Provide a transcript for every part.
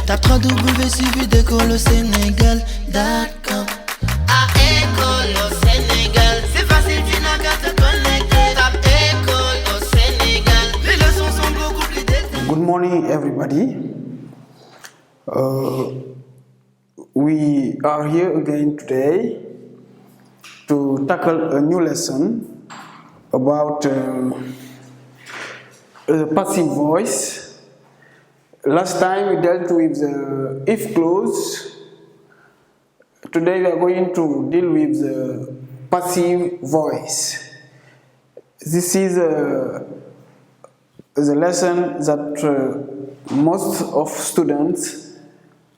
Tape www.suividécole-au-sénégal.com. À École au Sénégal, c'est facile, tu n'as qu'à te connecter. Tape École au Sénégal, les leçons sont beaucoup plus détaillées. Good morning, everybody. We are here again today to tackle a new lesson about the passive voice. Last time we dealt with the if clause. Today we are going to deal with the passive voice. This is the lesson that most of students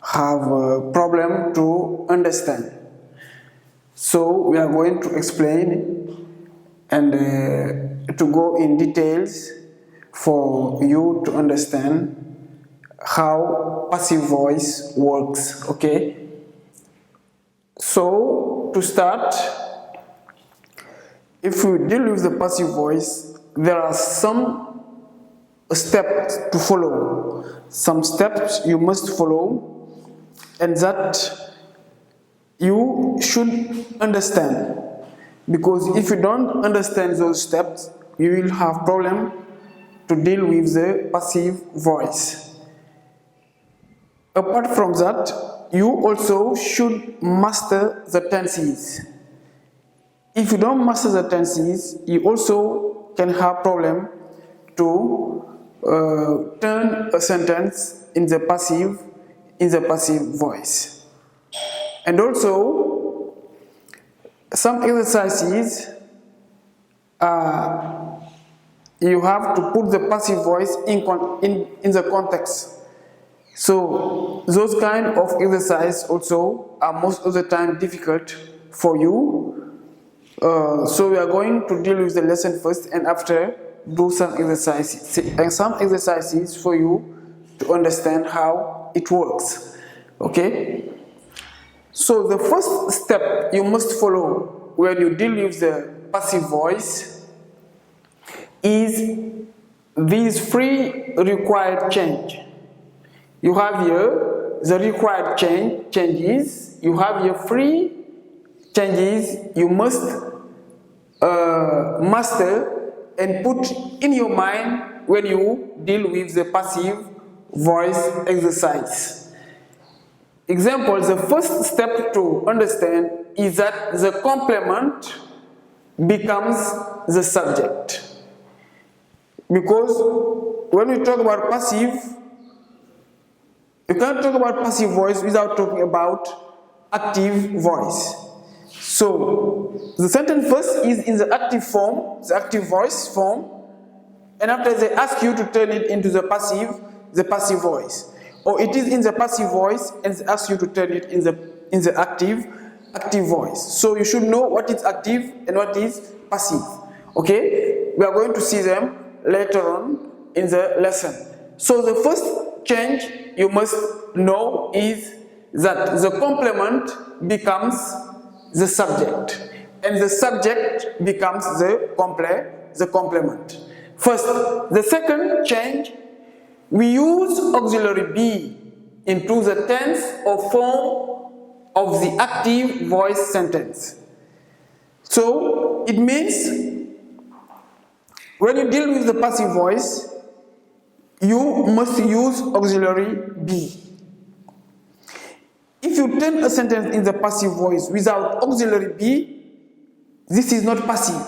have a problem to understand. So we are going to explain and to go in details for you to understand how passive voice works, okay? So to start, if we deal with the passive voice, there are some steps to follow. Some steps you must follow and that you should understand. Because if you don't understand those steps, you will have problem to deal with the passive voice. Apart from that, you also should master the tenses. If you don't master the tenses, you also can have problem to turn a sentence in the passive voice. And also, some exercises you have to put the passive voice in the context. So those kind of exercises also are most of the time difficult for you. So we are going to deal with the lesson first and after do some exercises for you to understand how it works. Okay? So the first step you must follow when you deal with the passive voice is these three required change. You have here the required changes. You have here three changes you must master and put in your mind when you deal with the passive voice exercise. Example, the first step to understand is that the complement becomes the subject. Because when we talk about passive, you can't talk about passive voice without talking about active voice. So, the sentence first is in the active form, the active voice form, and after they ask you to turn it into the passive voice. Or it is in the passive voice and they ask you to turn it in the active voice. So you should know what is active and what is passive. Okay? We are going to see them later on in the lesson. So the first change you must know is that the complement becomes the subject and the subject becomes the complement. First, the second change, we use auxiliary be into the tense or form of the active voice sentence. So it means when you deal with the passive voice, you must use auxiliary be. If you turn a sentence in the passive voice without auxiliary be, this is not passive.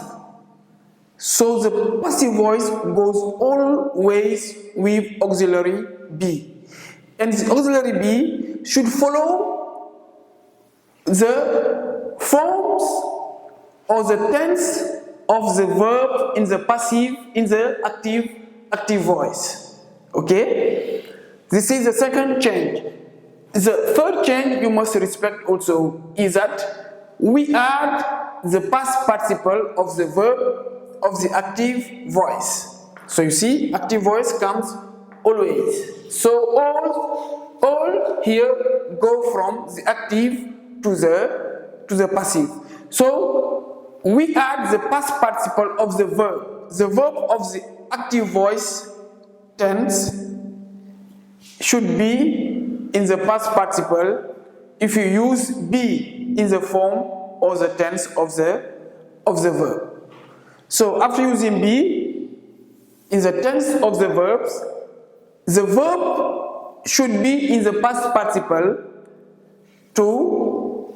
So the passive voice goes always with auxiliary be. And this auxiliary be should follow the forms or the tense of the verb in the passive, in the active voice. Okay? This is the second change. The third change you must respect also is that we add the past participle of the verb of the active voice. So you see, active voice comes always. So all here go from the active to the passive. So we add the past participle of the verb. The verb of the active voice tense should be in the past participle if you use be in the form or the tense of the verb. So after using be in the tense of the verbs, the verb should be in the past participle to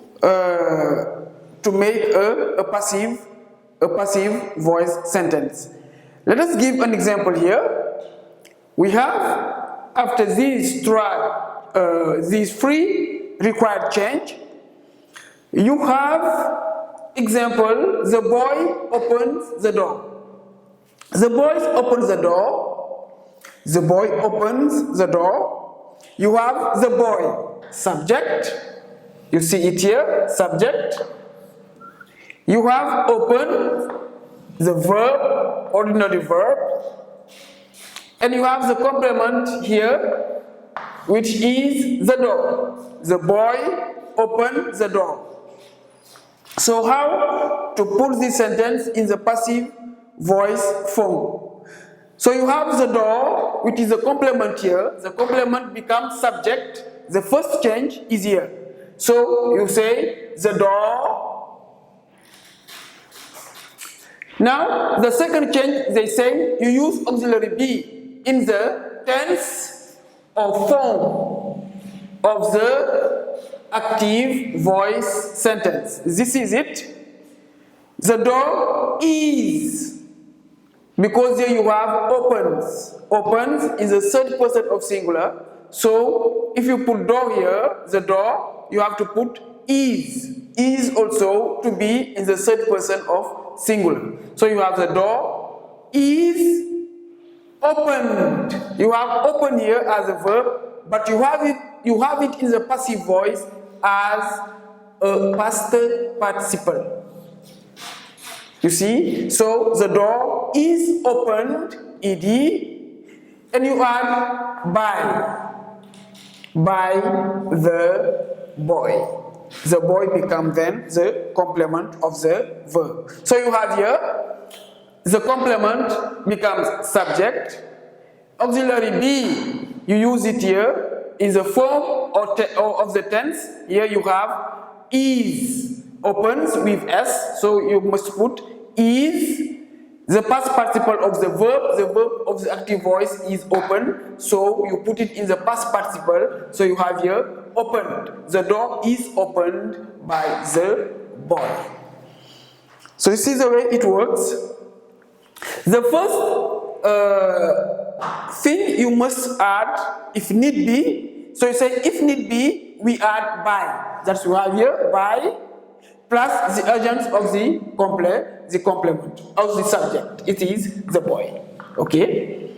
make a passive voice sentence. Let us give an example here. We have, after these three required change, you have example, the boy opens the door. The boy opens the door. The boy opens the door. You have the boy, subject. You see it here, subject. You have open, the verb, ordinary verb. And you have the complement here, which is the door. The boy opened the door. So how to put this sentence in the passive voice form? So you have the door, which is the complement here. The complement becomes subject. The first change is here. So you say the door. Now the second change, they say you use auxiliary be in the tense or form of the active voice sentence. This is it. The door is, because here you have opens. Opens is the third person of singular. So if you put door here, the door, you have to put is. Is also to be in the third person of singular. So you have the door is opened. You have open here as a verb, but you have it in the passive voice as a past participle. You see? So the door is opened, ed, and you add by the boy. The boy becomes then the complement of the verb. So you have here, the complement becomes subject. Auxiliary be, you use it here in the form of the tense. Here you have is, opens with s, so you must put is. The past participle of the verb of the active voice is open, so you put it in the past participle. So you have here opened. The door is opened by the boy. So this is the way it works. The first thing you must add, if need be, so you say if need be, we add by. That's what we have here, by, plus the agent of the complement of the subject. It is the boy. Okay?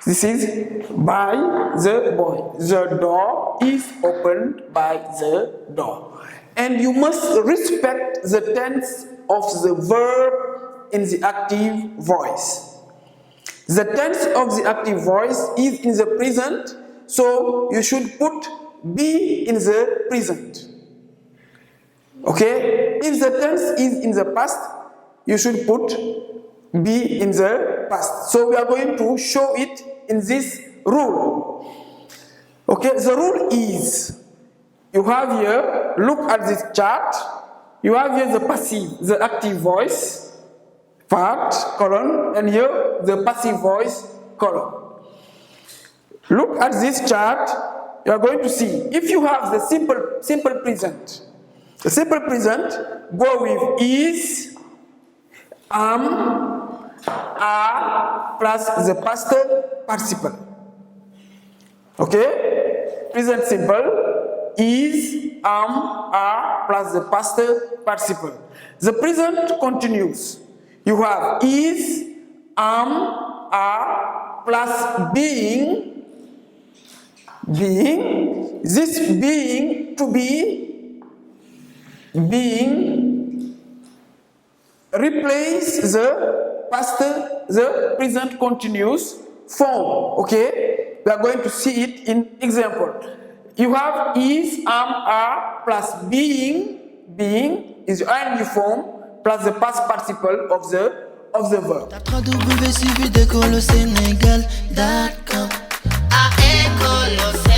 This is by the boy. The door is opened by the door. And you must respect the tense of the verb in the active voice. The tense of the active voice is in the present, so you should put be in the present. Okay? If the tense is in the past, you should put be in the past. So we are going to show it in this rule. Okay, the rule is, you have here, look at this chart, you have here the passive, the active voice part, column, and here the passive voice column. Look at this chart, you are going to see, if you have the simple present, the simple present, go with is, are, plus the past participle. Okay? Present simple, is, are, plus the past participle. The present continues. You have is, are, plus being, this being, to be, being, replace the past, the present continuous form. Okay? We are going to see it in example. You have is, are, plus being is your ing form, plus the past participle of the verb. Tape www.suividecolosénégal.com. À École au Sénégal.